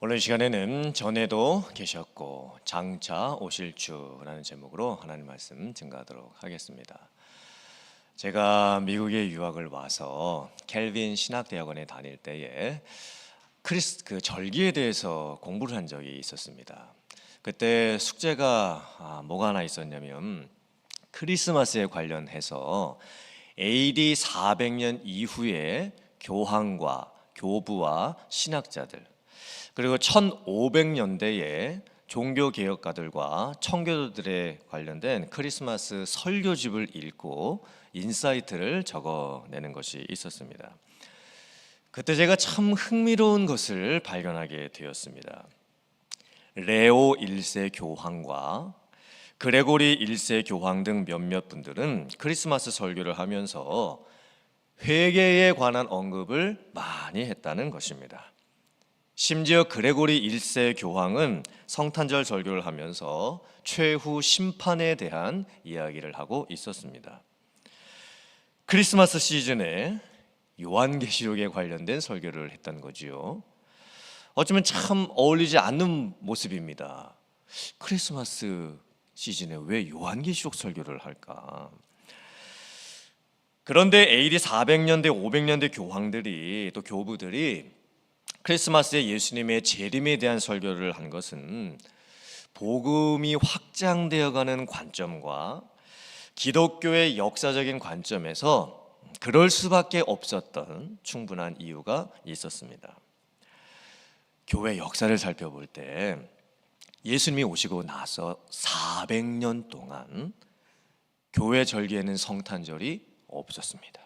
오늘 시간에는 전에도 계셨고 장차 오실 주라는 제목으로 하나님 말씀 증거하도록 하겠습니다. 제가 미국에 유학을 와서 켈빈 신학대학원에 다닐 때에 절기에 대해서 공부를 한 적이 있었습니다. 그때 숙제가 뭐가 하나 있었냐면 크리스마스에 관련해서 AD 400년 이후에 교황과 교부와 신학자들, 그리고 1500년대에 종교개혁가들과 청교도들에 관련된 크리스마스 설교집을 읽고 인사이트를 적어내는 것이 있었습니다. 그때 제가 참 흥미로운 것을 발견하게 되었습니다. 레오 1세 교황과 그레고리 1세 교황 등 몇몇 분들은 크리스마스 설교를 하면서 회개에 관한 언급을 많이 했다는 것입니다. 심지어 그레고리 1세 교황은 성탄절 설교를 하면서 최후 심판에 대한 이야기를 하고 있었습니다. 크리스마스 시즌에 요한계시록에 관련된 설교를 했던 거지요. 어쩌면 참 어울리지 않는 모습입니다. 크리스마스 시즌에 왜 요한계시록 설교를 할까? 그런데 AD 400년대, 500년대 교황들이 또 교부들이 크리스마스에 예수님의 재림에 대한 설교를 한 것은 복음이 확장되어가는 관점과 기독교의 역사적인 관점에서 그럴 수밖에 없었던 충분한 이유가 있었습니다. 교회 역사를 살펴볼 때 예수님이 오시고 나서 400년 동안 교회 절기에는 성탄절이 없었습니다.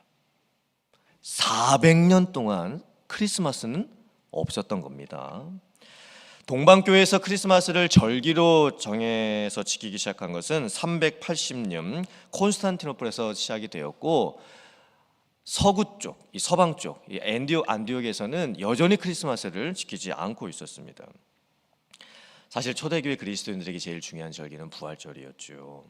400년 동안 크리스마스는 없었던 겁니다. 동방교회에서 크리스마스를 절기로 정해서 지키기 시작한 것은 380년 콘스탄티노플에서 시작이 되었고, 서구 쪽, 이 서방 쪽, 이 안디옥에서는 여전히 크리스마스를 지키지 않고 있었습니다. 사실 초대교회 그리스도인들에게 제일 중요한 절기는 부활절이었죠.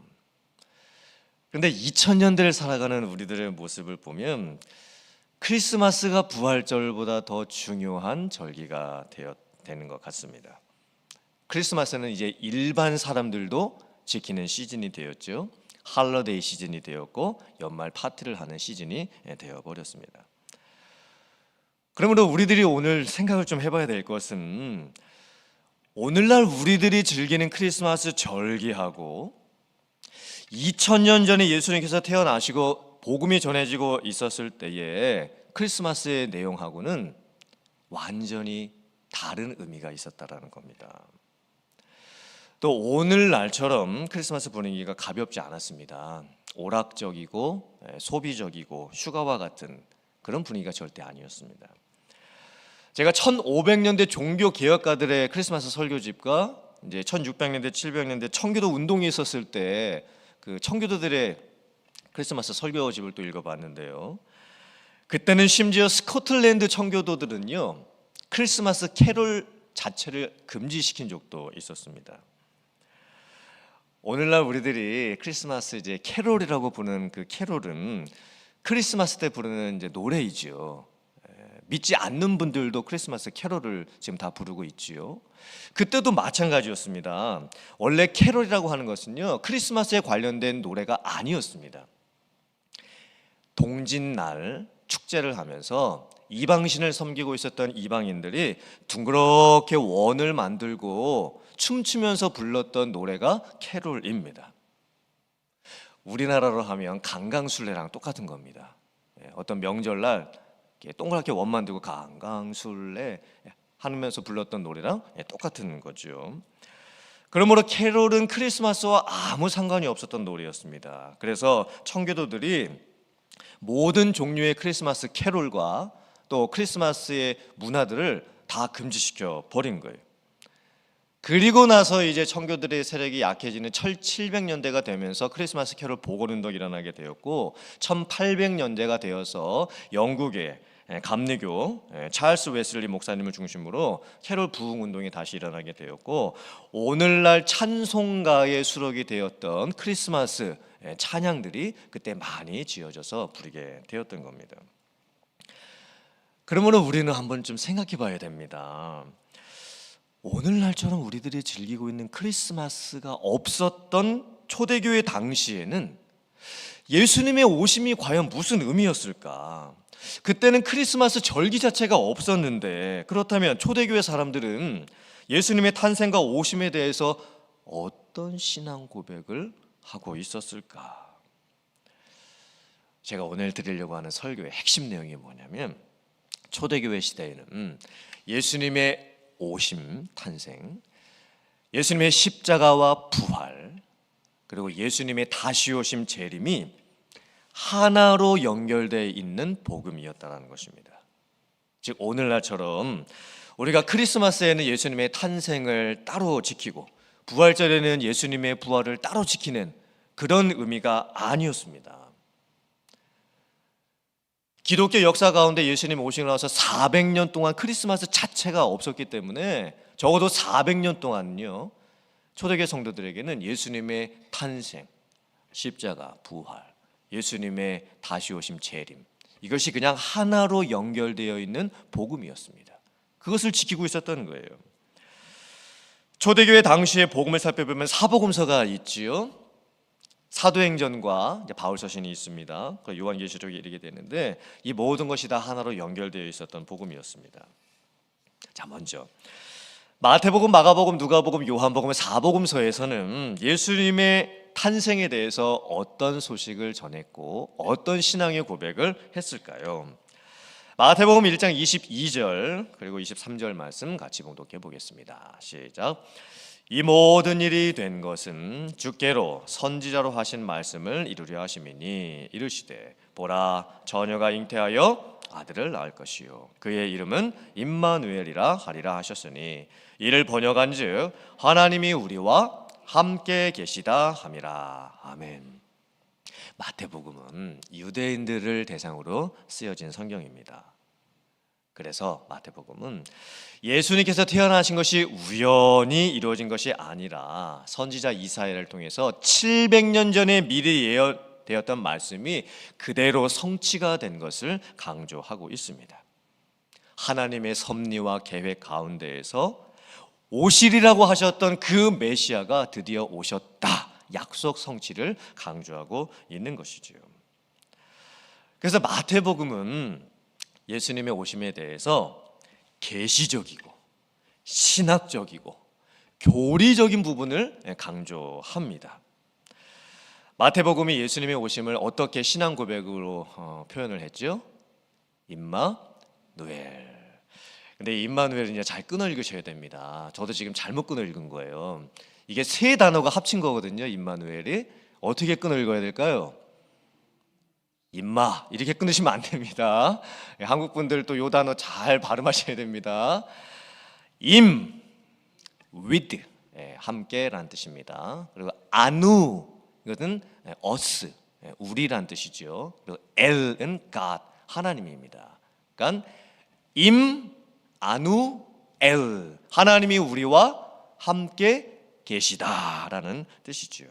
그런데 2000년대를 살아가는 우리들의 모습을 보면 크리스마스가 부활절보다 더 중요한 절기가 되는 것 같습니다. 크리스마스는 이제 일반 사람들도 지키는 시즌이 되었죠. 할러데이 시즌이 되었고 연말 파티를 하는 시즌이 되어버렸습니다. 그러므로 우리들이 오늘 생각을 좀 해봐야 될 것은, 오늘날 우리들이 즐기는 크리스마스 절기하고 2000년 전에 예수님께서 태어나시고 복음이 전해지고 있었을 때의 크리스마스의 내용하고는 완전히 다른 의미가 있었다라는 겁니다. 또 오늘날처럼 크리스마스 분위기가 가볍지 않았습니다. 오락적이고 소비적이고 휴가와 같은 그런 분위기가 절대 아니었습니다. 제가 1500년대 종교 개혁가들의 크리스마스 설교집과 이제 1600년대, 700년대 청교도 운동이 있었을 때 그 청교도들의 크리스마스 설교집을 또 읽어봤는데요. 그때는 심지어 스코틀랜드 청교도들은요, 크리스마스 캐롤 자체를 금지시킨 적도 있었습니다. 오늘날 우리들이 크리스마스 이제 캐롤이라고 부르는 그 캐롤은 크리스마스 때 부르는 이제 노래이지요. 믿지 않는 분들도 크리스마스 캐롤을 지금 다 부르고 있지요. 그때도 마찬가지였습니다. 원래 캐롤이라고 하는 것은요, 크리스마스에 관련된 노래가 아니었습니다. 동짓날 축제를 하면서 이방신을 섬기고 있었던 이방인들이 둥그렇게 원을 만들고 춤추면서 불렀던 노래가 캐롤입니다. 우리나라로 하면 강강술래랑 똑같은 겁니다. 어떤 명절날 동그랗게 원 만들고 강강술래 하면서 불렀던 노래랑 똑같은 거죠. 그러므로 캐롤은 크리스마스와 아무 상관이 없었던 노래였습니다. 그래서 청교도들이 모든 종류의 크리스마스 캐롤과 또 크리스마스의 문화들을 다 금지시켜 버린 거예요. 그리고 나서 이제 청교도들의 세력이 약해지는 1700년대가 되면서 크리스마스 캐롤 복원운동이 일어나게 되었고, 1800년대가 되어서 영국의 감리교 찰스 웨슬리 목사님을 중심으로 캐롤 부흥운동이 다시 일어나게 되었고, 오늘날 찬송가의 수록이 되었던 크리스마스 찬양들이 그때 많이 지어져서 부르게 되었던 겁니다. 그러므로 우리는 한번 좀 생각해 봐야 됩니다. 오늘날처럼 우리들이 즐기고 있는 크리스마스가 없었던 초대교회 당시에는 예수님의 오심이 과연 무슨 의미였을까? 그때는 크리스마스 절기 자체가 없었는데, 그렇다면 초대교회 사람들은 예수님의 탄생과 오심에 대해서 어떤 신앙 고백을 하고 있었을까? 제가 오늘 드리려고 하는 설교의 핵심 내용이 뭐냐면, 초대교회 시대에는 예수님의 오심, 탄생, 예수님의 십자가와 부활, 그리고 예수님의 다시 오심, 재림이 하나로 연결되어 있는 복음이었다는 것입니다. 즉 오늘날처럼 우리가 크리스마스에는 예수님의 탄생을 따로 지키고 부활절에는 예수님의 부활을 따로 지키는 그런 의미가 아니었습니다. 기독교 역사 가운데 예수님 오시고 나서 400년 동안 크리스마스 자체가 없었기 때문에 적어도 400년 동안요, 초대교회 성도들에게는 예수님의 탄생, 십자가, 부활, 예수님의 다시 오심, 재림, 이것이 그냥 하나로 연결되어 있는 복음이었습니다. 그것을 지키고 있었던 거예요. 초대교회 당시의 복음을 살펴보면 사복음서가 있지요. 사도행전과 바울 서신이 있습니다. 요한계시록에 이르게 되는데 이 모든 것이 다 하나로 연결되어 있었던 복음이었습니다. 자, 먼저 마태복음, 마가복음, 누가복음, 요한복음, 사복음서에서는 예수님의 탄생에 대해서 어떤 소식을 전했고 어떤 신앙의 고백을 했을까요? 마태복음 1장 22절 그리고 23절 말씀 같이 봉독해 보겠습니다. 시작. 이 모든 일이 된 것은 주께로 선지자로 하신 말씀을 이루려 하심이니 이르시되 보라 처녀가 잉태하여 아들을 낳을 것이요 그의 이름은 임마누엘이라 하리라 하셨으니 이를 번역한즉 하나님이 우리와 함께 계시다 함이라. 아멘. 마태복음은 유대인들을 대상으로 쓰여진 성경입니다. 그래서 마태복음은 예수님께서 태어나신 것이 우연히 이루어진 것이 아니라 선지자 이사야를 통해서 700년 전에 미리 예언되었던 말씀이 그대로 성취가 된 것을 강조하고 있습니다. 하나님의 섭리와 계획 가운데에서 오시리라고 하셨던 그 메시아가 드디어 오셨다, 약속 성취를 강조하고 있는 것이지요. 그래서 마태복음은 예수님의 오심에 대해서 계시적이고 신학적이고 교리적인 부분을 강조합니다. 마태복음이 예수님의 오심을 어떻게 신앙 고백으로 표현을 했죠? 임마누엘. 근데 임마누엘은 이제 잘 끊어 읽으셔야 됩니다. 저도 지금 잘못 끊어 읽은 거예요. 이게 세 단어가 합친 거거든요. 임마누엘이 어떻게 끊어 읽어야 될까요? 임마 이렇게 끊으시면 안 됩니다. 한국 분들 또 이 단어 잘 발음하셔야 됩니다. 임, with, 함께라는 뜻입니다. 그리고 아누, 이것은 us, 우리라는 뜻이죠. 그리고 엘은 God, 하나님입니다. 그러니까 임, 아누, 엘, 하나님이 우리와 함께 계시다라는 뜻이죠.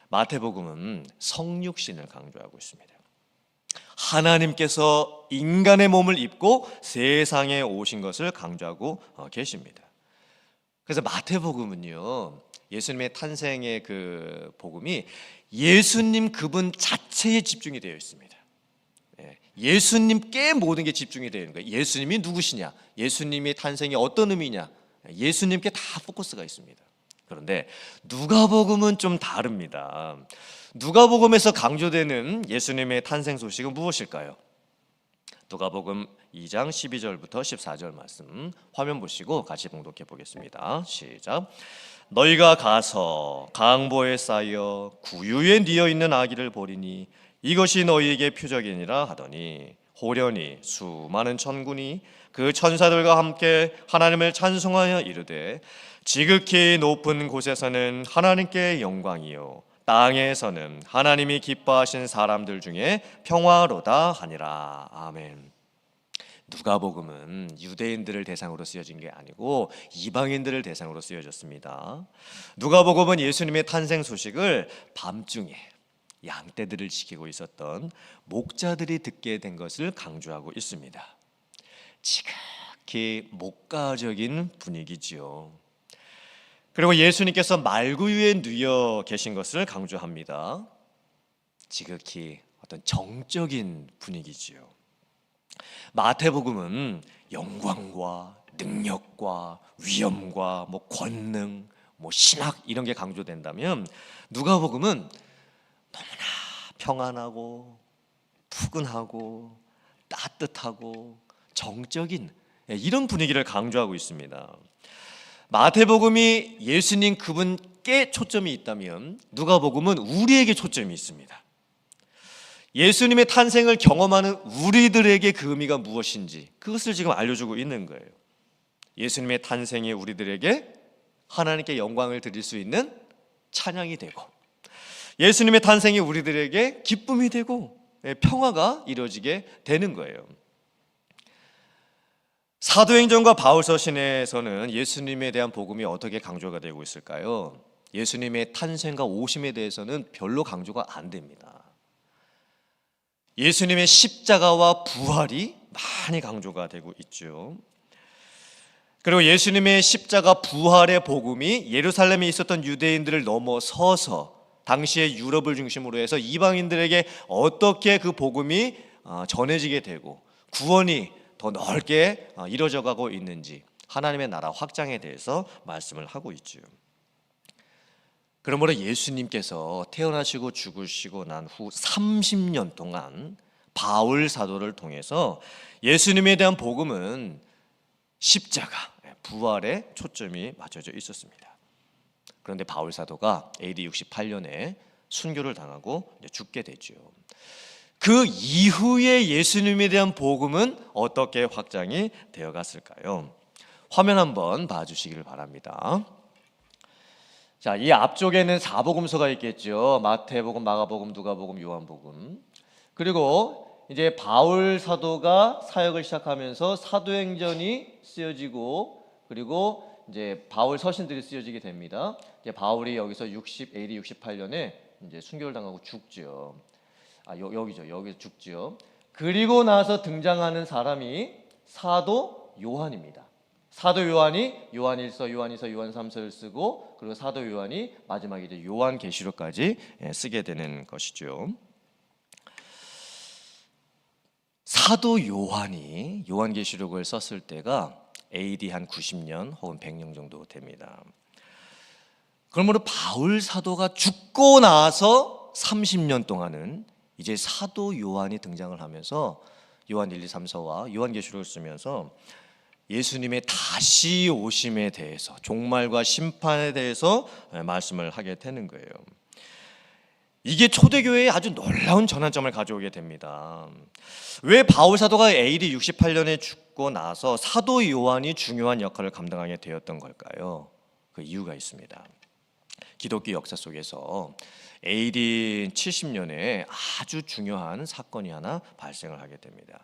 마태복음은 성육신을 강조하고 있습니다. 하나님께서 인간의 몸을 입고 세상에 오신 것을 강조하고 계십니다. 그래서 마태복음은요, 예수님의 탄생의 그 복음이 예수님 그분 자체에 집중이 되어 있습니다. 예수님께 모든 게 집중이 되어 있는 거예요. 예수님이 누구시냐, 예수님의 탄생이 어떤 의미냐, 예수님께 다 포커스가 있습니다. 그런데 누가복음은 좀 다릅니다. 누가복음에서 강조되는 예수님의 탄생 소식은 무엇일까요? 누가복음 2장 12절부터 14절 말씀 화면 보시고 같이 봉독해 보겠습니다. 시작. 너희가 가서 강보에 쌓여 구유에 뉘어 있는 아기를 보리니 이것이 너희에게 표적이니라 하더니 호련히 수많은 천군이 그 천사들과 함께 하나님을 찬송하여 이르되 지극히 높은 곳에서는 하나님께 영광이요 땅에서는 하나님이 기뻐하신 사람들 중에 평화로다 하니라. 아멘. 누가복음은 유대인들을 대상으로 쓰여진 게 아니고 이방인들을 대상으로 쓰여졌습니다. 누가복음은 예수님의 탄생 소식을 밤중에 양떼들을 지키고 있었던 목자들이 듣게 된 것을 강조하고 있습니다. 지극히 목가적인 분위기지요. 그리고 예수님께서 말구유에 누워 계신 것을 강조합니다. 지극히 어떤 정적인 분위기지요. 마태복음은 영광과 능력과 위엄과 권능, 신학 이런 게 강조된다면 누가복음은 너무나 평안하고 푸근하고 따뜻하고 정적인 이런 분위기를 강조하고 있습니다. 마태복음이 예수님 그분께 초점이 있다면 누가복음은 우리에게 초점이 있습니다. 예수님의 탄생을 경험하는 우리들에게 그 의미가 무엇인지 그것을 지금 알려주고 있는 거예요. 예수님의 탄생이 우리들에게 하나님께 영광을 드릴 수 있는 찬양이 되고, 예수님의 탄생이 우리들에게 기쁨이 되고 평화가 이루어지게 되는 거예요. 사도행전과 바울서신에서는 예수님에 대한 복음이 어떻게 강조가 되고 있을까요? 예수님의 탄생과 오심에 대해서는 별로 강조가 안 됩니다. 예수님의 십자가와 부활이 많이 강조가 되고 있죠. 그리고 예수님의 십자가 부활의 복음이 예루살렘에 있었던 유대인들을 넘어서서 당시의 유럽을 중심으로 해서 이방인들에게 어떻게 그 복음이 전해지게 되고 구원이 더 넓게 이루어져 가고 있는지, 하나님의 나라 확장에 대해서 말씀을 하고 있죠. 그러므로 예수님께서 태어나시고 죽으시고 난 후 30년 동안 바울 사도를 통해서 예수님에 대한 복음은 십자가, 부활에 초점이 맞춰져 있었습니다. 그런데 바울 사도가 AD 68년에 순교를 당하고 죽게 되죠. 그 이후에 예수님에 대한 복음은 어떻게 확장이 되어 갔을까요? 화면 한번 봐주시길 바랍니다. 자, 이 앞쪽에는 사복음서가 있겠죠. 마태복음, 마가복음, 누가복음, 요한복음. 그리고 이제 바울 사도가 사역을 시작하면서 사도행전이 쓰여지고, 그리고 이제 바울 서신들이 쓰여지게 됩니다. 이제 바울이 여기서 AD 68년에 이제 순교를 당하고 죽죠. 여기서 죽죠. 그리고 나서 등장하는 사람이 사도 요한입니다. 사도 요한이 요한 1서, 요한 2서, 요한 3서를 쓰고, 그리고 사도 요한이 마지막에 이제 요한 계시록까지 쓰게 되는 것이죠. 사도 요한이 요한 계시록을 썼을 때가 AD 한 90년 혹은 100년 정도 됩니다. 그러므로 바울 사도가 죽고 나서 30년 동안은 이제 사도 요한이 등장을 하면서 요한 1, 2, 3서와 요한 계시록을 쓰면서 예수님의 다시 오심에 대해서, 종말과 심판에 대해서 말씀을 하게 되는 거예요. 이게 초대교회에 아주 놀라운 전환점을 가져오게 됩니다. 왜 바울 사도가 AD 68년에 죽고 나서 사도 요한이 중요한 역할을 감당하게 되었던 걸까요? 그 이유가 있습니다. 기독교 역사 속에서 AD 70년에 아주 중요한 사건이 하나 발생을 하게 됩니다.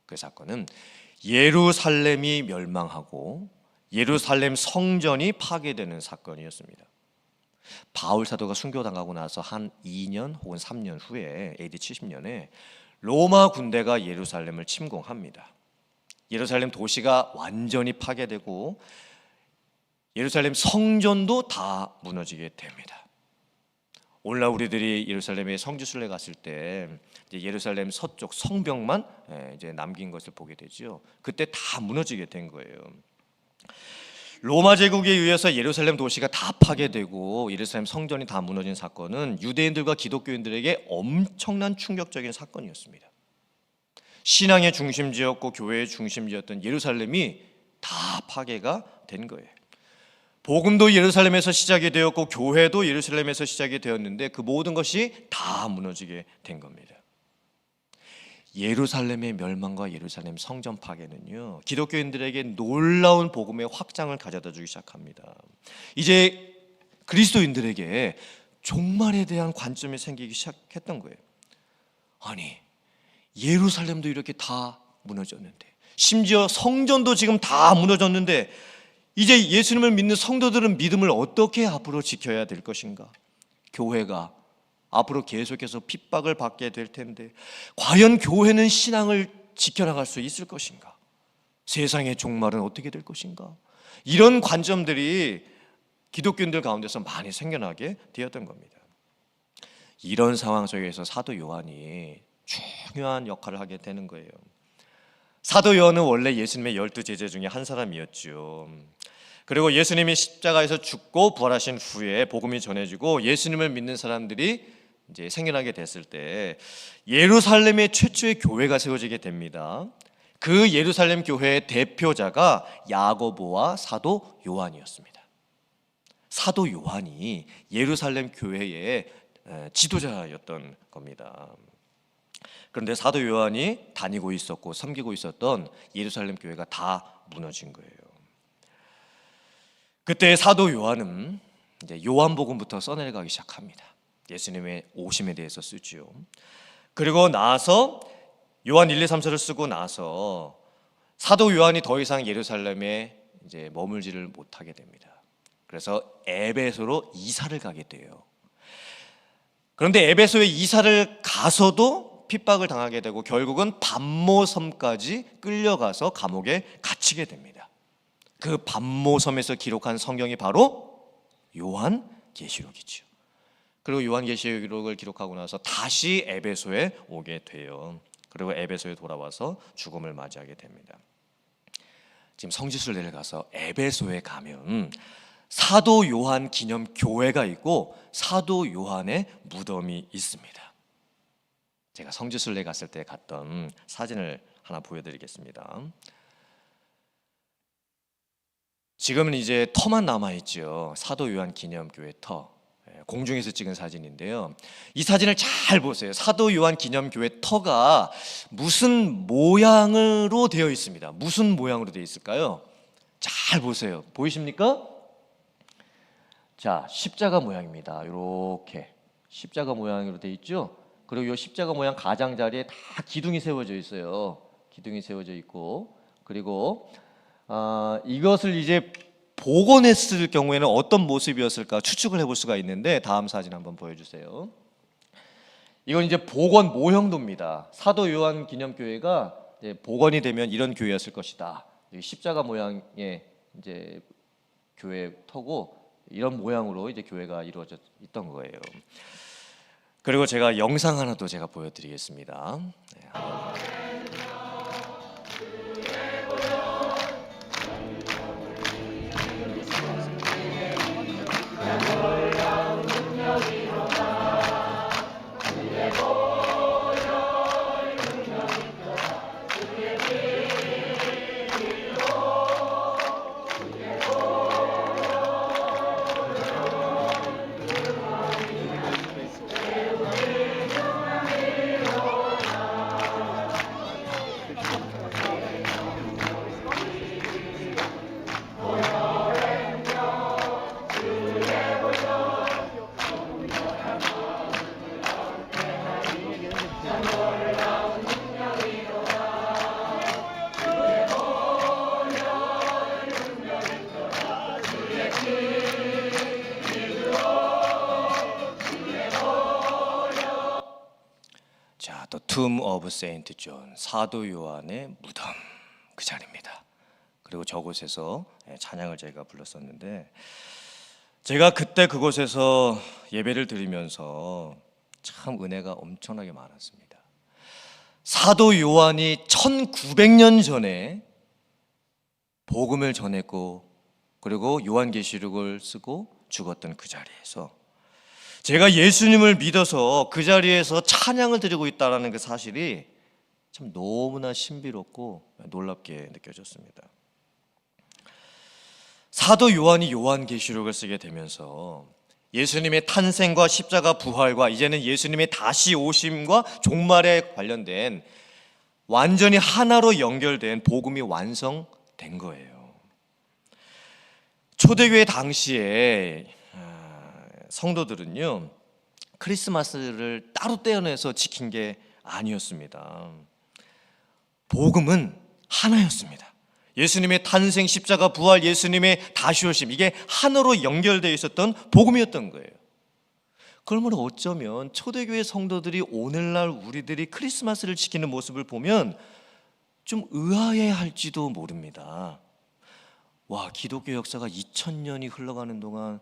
그 사건은 예루살렘이 멸망하고 예루살렘 성전이 파괴되는 사건이었습니다. 바울 사도가 순교당하고 나서 한 2년 혹은 3년 후에 AD 70년에 로마 군대가 예루살렘을 침공합니다. 예루살렘 도시가 완전히 파괴되고 예루살렘 성전도 다 무너지게 됩니다. 오늘날 우리들이 예루살렘에 성지순례 갔을 때 이제 예루살렘 서쪽 성벽만 이제 남긴 것을 보게 되죠. 그때 다 무너지게 된 거예요. 로마 제국에 의해서 예루살렘 도시가 다 파괴되고 예루살렘 성전이 다 무너진 사건은 유대인들과 기독교인들에게 엄청난 충격적인 사건이었습니다. 신앙의 중심지였고 교회의 중심지였던 예루살렘이 다 파괴가 된 거예요. 복음도 예루살렘에서 시작이 되었고 교회도 예루살렘에서 시작이 되었는데 그 모든 것이 다 무너지게 된 겁니다. 예루살렘의 멸망과 예루살렘 성전 파괴는요, 기독교인들에게 놀라운 복음의 확장을 가져다 주기 시작합니다. 이제 그리스도인들에게 종말에 대한 관점이 생기기 시작했던 거예요. 아니, 예루살렘도 이렇게 다 무너졌는데, 심지어 성전도 지금 다 무너졌는데 이제 예수님을 믿는 성도들은 믿음을 어떻게 앞으로 지켜야 될 것인가? 교회가 앞으로 계속해서 핍박을 받게 될 텐데 과연 교회는 신앙을 지켜나갈 수 있을 것인가? 세상의 종말은 어떻게 될 것인가? 이런 관점들이 기독교인들 가운데서 많이 생겨나게 되었던 겁니다. 이런 상황 속에서 사도 요한이 중요한 역할을 하게 되는 거예요. 사도 요한은 원래 예수님의 12제자 중에 한 사람이었죠. 그리고 예수님이 십자가에서 죽고 부활하신 후에 복음이 전해지고 예수님을 믿는 사람들이 이제 생겨나게 됐을 때 예루살렘의 최초의 교회가 세워지게 됩니다. 그 예루살렘 교회의 대표자가 야고보와 사도 요한이었습니다. 사도 요한이 예루살렘 교회의 지도자였던 겁니다. 그런데 사도 요한이 다니고 있었고 섬기고 있었던 예루살렘 교회가 다 무너진 거예요. 그때 사도 요한은 이제 요한복음부터 써내려가기 시작합니다. 예수님의 오심에 대해서 쓰죠. 그리고 나서 요한 1, 2, 3서를 쓰고 나서 사도 요한이 더 이상 예루살렘에 이제 머물지를 못하게 됩니다. 그래서 에베소로 이사를 가게 돼요. 그런데 에베소에 이사를 가서도 핍박을 당하게 되고 결국은 밤모섬까지 끌려가서 감옥에 갇히게 됩니다. 그 밤모섬에서 기록한 성경이 바로 요한계시록이죠. 그리고 요한계시록을 기록하고 나서 다시 에베소에 오게 돼요. 그리고 에베소에 돌아와서 죽음을 맞이하게 됩니다. 지금 성지순례를 가서 에베소에 가면 사도 요한 기념 교회가 있고 사도 요한의 무덤이 있습니다. 제가 성지순례 갔을 때 갔던 사진을 하나 보여드리겠습니다. 지금은 이제 터만 남아있죠. 사도 요한 기념 교회 터. 공중에서 찍은 사진인데요. 이 사진을 잘 보세요. 사도 요한 기념 교회 터가 무슨 모양으로 되어 있습니다. 무슨 모양으로 되어 있을까요? 잘 보세요. 보이십니까? 자, 십자가 모양입니다. 이렇게 십자가 모양으로 되어 있죠. 그리고 이 십자가 모양 가장자리에 다 기둥이 세워져 있어요. 기둥이 세워져 있고, 그리고 이것을 이제 복원했을 경우에는 어떤 모습이었을까 추측을 해볼 수가 있는데, 다음 사진 한번 보여주세요. 이건 이제 복원 모형도입니다. 사도 요한 기념교회가 복원이 되면 이런 교회였을 것이다. 십자가 모양의 이제 교회 터고 이런 모양으로 이제 교회가 이루어져 있던 거예요. 그리고 제가 영상 하나 또 제가 보여드리겠습니다. 자, 또 Tomb of Saint John, 사도 요한의 무덤, 그 자리입니다. 그리고 저곳에서 찬양을 저희가 불렀었는데, 제가 그때 그곳에서 예배를 드리면서 참 은혜가 엄청나게 많았습니다. 사도 요한이 1900년 전에 복음을 전했고, 그리고 요한계시록을 쓰고 죽었던 그 자리에서 제가 예수님을 믿어서 그 자리에서 찬양을 드리고 있다는 그 사실이 참 너무나 신비롭고 놀랍게 느껴졌습니다. 사도 요한이 요한계시록을 쓰게 되면서 예수님의 탄생과 십자가 부활과 이제는 예수님의 다시 오심과 종말에 관련된 완전히 하나로 연결된 복음이 완성된 거예요. 초대교회 당시에 성도들은요, 크리스마스를 따로 떼어내서 지킨 게 아니었습니다. 복음은 하나였습니다. 예수님의 탄생, 십자가, 부활, 예수님의 다시 오심, 이게 하나로 연결되어 있었던 복음이었던 거예요. 그러면 어쩌면 초대교회 성도들이 오늘날 우리들이 크리스마스를 지키는 모습을 보면 좀 의아해 할지도 모릅니다. 와, 기독교 역사가 2000년이 흘러가는 동안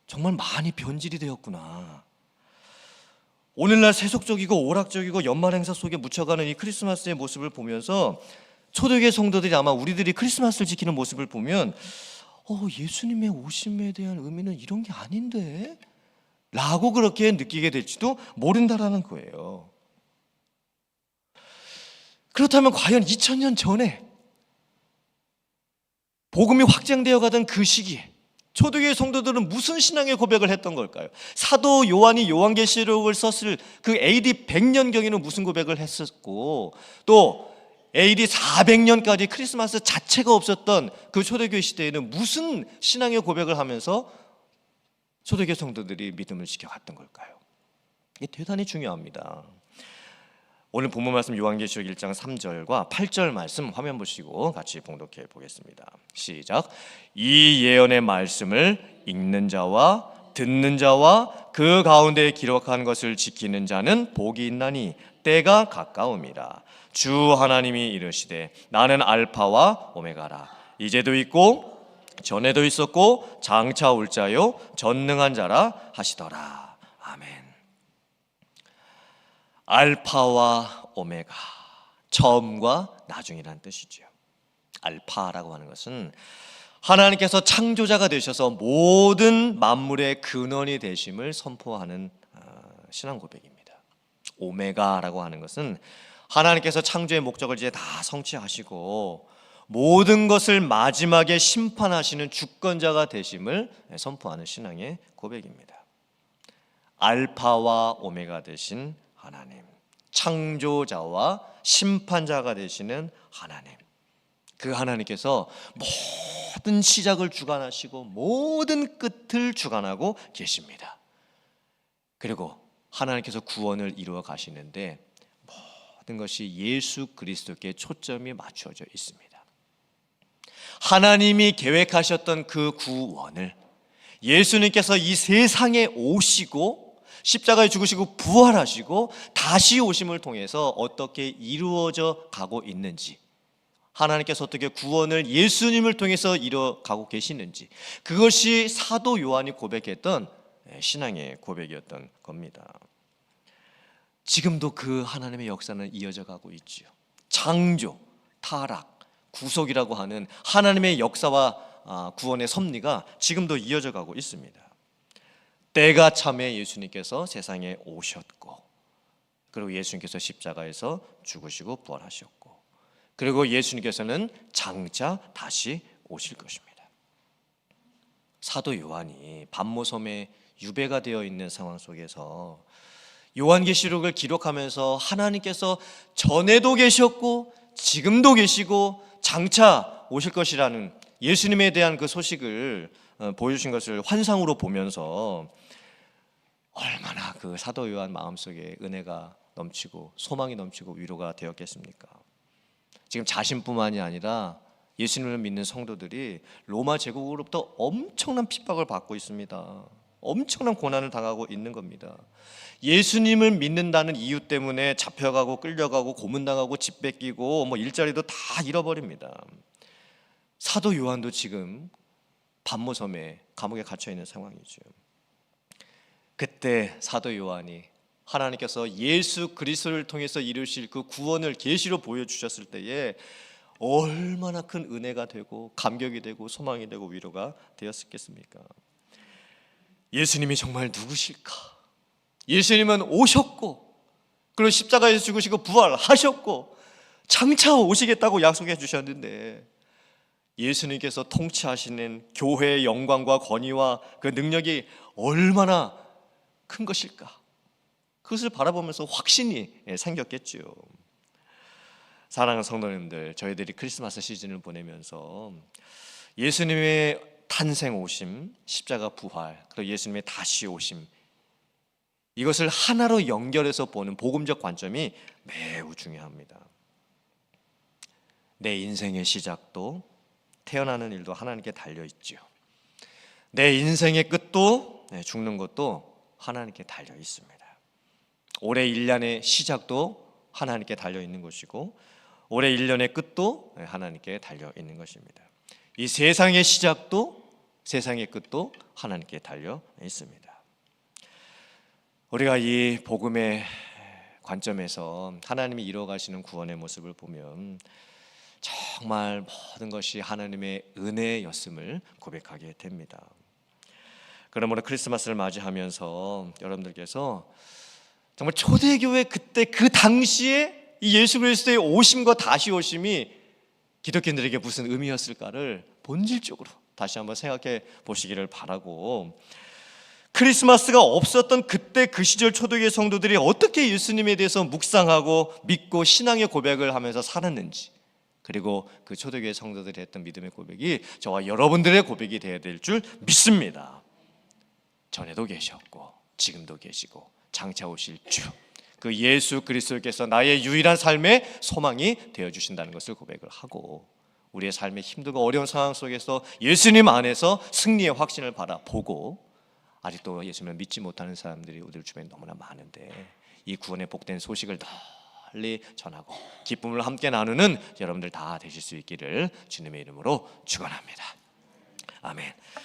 정말 많이 변질이 되었구나. 오늘날 세속적이고 오락적이고 연말 행사 속에 묻혀가는 이 크리스마스의 모습을 보면서 초대교회 성도들이 아마 우리들이 크리스마스를 지키는 모습을 보면 예수님의 오심에 대한 의미는 이런 게 아닌데? 라고 그렇게 느끼게 될지도 모른다라는 거예요. 그렇다면 과연 2000년 전에 복음이 확장되어 가던 그 시기에 초대교회 성도들은 무슨 신앙의 고백을 했던 걸까요? 사도 요한이 요한계시록을 썼을 그 AD 100년경에는 무슨 고백을 했었고, 또 AD 400년까지 크리스마스 자체가 없었던 그 초대교회 시대에는 무슨 신앙의 고백을 하면서 초대교회 성도들이 믿음을 지켜갔던 걸까요? 이게 대단히 중요합니다. 오늘 본문 말씀 요한계시록 1장 3절과 8절 말씀 화면 보시고 같이 봉독해 보겠습니다. 시작. 이 예언의 말씀을 읽는 자와 듣는 자와 그 가운데 기록한 것을 지키는 자는 복이 있나니 때가 가까움이라. 주 하나님이 이르시되 나는 알파와 오메가라. 이제도 있고 전에도 있었고 장차 올 자요 전능한 자라 하시더라. 아멘. 알파와 오메가, 처음과 나중이라는 뜻이죠. 알파라고 하는 것은 하나님께서 창조자가 되셔서 모든 만물의 근원이 되심을 선포하는 신앙 고백입니다. 오메가라고 하는 것은 하나님께서 창조의 목적을 이제 다 성취하시고 모든 것을 마지막에 심판하시는 주권자가 되심을 선포하는 신앙의 고백입니다. 알파와 오메가 되신 하나님, 창조자와 심판자가 되시는 하나님, 그 하나님께서 모든 시작을 주관하시고 모든 끝을 주관하고 계십니다. 그리고 하나님께서 구원을 이루어 가시는데 모든 것이 예수 그리스도께 초점이 맞춰져 있습니다. 하나님이 계획하셨던 그 구원을 예수님께서 이 세상에 오시고 십자가에 죽으시고 부활하시고 다시 오심을 통해서 어떻게 이루어져 가고 있는지, 하나님께서 어떻게 구원을 예수님을 통해서 이뤄가고 계시는지, 그것이 사도 요한이 고백했던 신앙의 고백이었던 겁니다. 지금도 그 하나님의 역사는 이어져 가고 있지요. 창조, 타락, 구속이라고 하는 하나님의 역사와 구원의 섭리가 지금도 이어져 가고 있습니다. 때가 참에 예수님께서 세상에 오셨고, 그리고 예수님께서 십자가에서 죽으시고 부활하셨고, 그리고 예수님께서는 장차 다시 오실 것입니다. 사도 요한이 pat모섬에 유배가 되어 있는 상황 속에서 요한계시록을 기록하면서 하나님께서 전에도 계셨고 지금도 계시고 장차 오실 것이라는 예수님에 대한 그 소식을 보여주신 것을 환상으로 보면서 얼마나 그 사도 요한 마음속에 은혜가 넘치고 소망이 넘치고 위로가 되었겠습니까? 지금 자신뿐만이 아니라 예수님을 믿는 성도들이 로마 제국으로부터 엄청난 핍박을 받고 있습니다. 엄청난 고난을 당하고 있는 겁니다. 예수님을 믿는다는 이유 때문에 잡혀가고 끌려가고 고문당하고 집 뺏기고 일자리도 다 잃어버립니다. 사도 요한도 지금 pat모섬에 감옥에 갇혀 있는 상황이죠. 그때 사도 요한이 하나님께서 예수 그리스도를 통해서 이루실 그 구원을 계시로 보여주셨을 때에 얼마나 큰 은혜가 되고 감격이 되고 소망이 되고 위로가 되었겠습니까? 예수님이 정말 누구실까? 예수님은 오셨고, 그리고 십자가에서 죽으시고 부활하셨고 장차 오시겠다고 약속해 주셨는데, 예수님께서 통치하시는 교회의 영광과 권위와 그 능력이 얼마나 큰 것일까? 그것을 바라보면서 확신이 생겼겠죠. 사랑하는 성도님들, 저희들이 크리스마스 시즌을 보내면서 예수님의 탄생 오심, 십자가 부활, 그리고 예수님의 다시 오심, 이것을 하나로 연결해서 보는 복음적 관점이 매우 중요합니다. 내 인생의 시작도 태어나는 일도 하나님께 달려있죠. 내 인생의 끝도 죽는 것도 하나님께 달려 있습니다. 올해 1년의 시작도 하나님께 달려 있는 것이고, 올해 1년의 끝도 하나님께 달려 있는 것입니다. 이 세상의 시작도 세상의 끝도 하나님께 달려 있습니다. 우리가 이 복음의 관점에서 하나님이 이루어가시는 구원의 모습을 보면 정말 모든 것이 하나님의 은혜였음을 고백하게 됩니다. 그러므로 크리스마스를 맞이하면서 여러분들께서 정말 초대교회 그때 그 당시에 이 예수 그리스도의 오심과 다시 오심이 기독교인들에게 무슨 의미였을까를 본질적으로 다시 한번 생각해 보시기를 바라고, 크리스마스가 없었던 그때 그 시절 초대교회 성도들이 어떻게 예수님에 대해서 묵상하고 믿고 신앙의 고백을 하면서 살았는지, 그리고 그 초대교회 성도들이 했던 믿음의 고백이 저와 여러분들의 고백이 되어야 될 줄 믿습니다. 전에도 계셨고 지금도 계시고 장차 오실 주 그 예수 그리스도께서 나의 유일한 삶의 소망이 되어주신다는 것을 고백을 하고, 우리의 삶의 힘들고 어려운 상황 속에서 예수님 안에서 승리의 확신을 바라보고, 아직도 예수님을 믿지 못하는 사람들이 우리 주변에 너무나 많은데 이 구원의 복된 소식을 널리 전하고 기쁨을 함께 나누는 여러분들 다 되실 수 있기를 주님의 이름으로 축원합니다. 아멘.